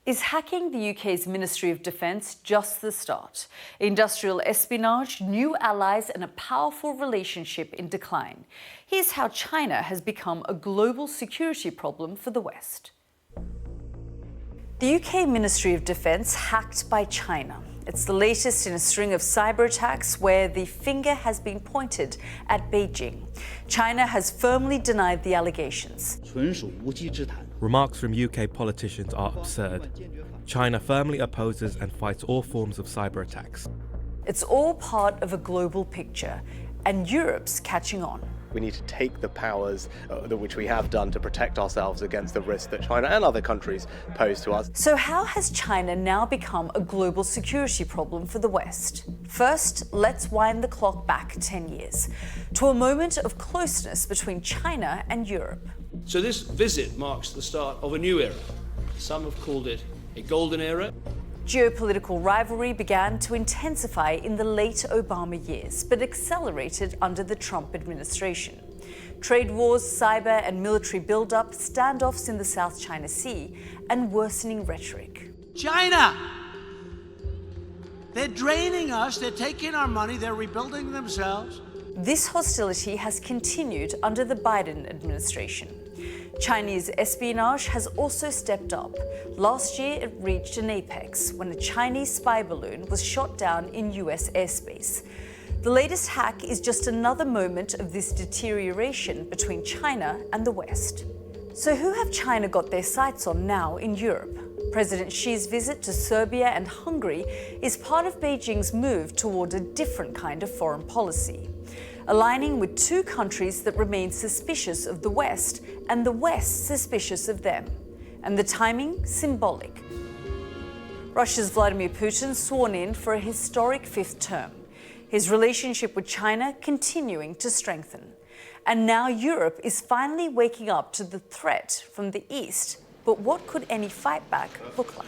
Is hacking the UK's Ministry of Defence just the start? Industrial espionage, new allies and a powerful relationship in decline. Here's how China has become a global security problem for the West. The UK Ministry of Defence hacked by China. It's the latest in a string of cyberattacks where the finger has been pointed at Beijing. China has firmly denied the allegations. Remarks from UK politicians are absurd. China firmly opposes and fights all forms of cyberattacks. It's all part of a global picture, and Europe's catching on. We need to take the powers which we have done to protect ourselves against the risk that China and other countries pose to us. So how has China now become a global security problem for the West? First, let's wind the clock back 10 years to a moment of closeness between China and Europe. So this visit marks the start of a new era. Some have called it a golden era. Geopolitical rivalry began to intensify in the late Obama years, but accelerated under the Trump administration. Trade wars, cyber and military buildup, standoffs in the South China Sea, and worsening rhetoric. China! They're draining us, they're taking our money, they're rebuilding themselves. This hostility has continued under the Biden administration. Chinese espionage has also stepped up. Last year, it reached an apex when a Chinese spy balloon was shot down in US airspace. The latest hack is just another moment of this deterioration between China and the West. So who have China got their sights on now in Europe? President Xi's visit to Serbia and Hungary is part of Beijing's move toward a different kind of foreign policy, aligning with two countries that remain suspicious of the West and the West suspicious of them. And the timing, symbolic. Russia's Vladimir Putin sworn in for a historic fifth term, his relationship with China continuing to strengthen. And now Europe is finally waking up to the threat from the East. But what could any fight back look like?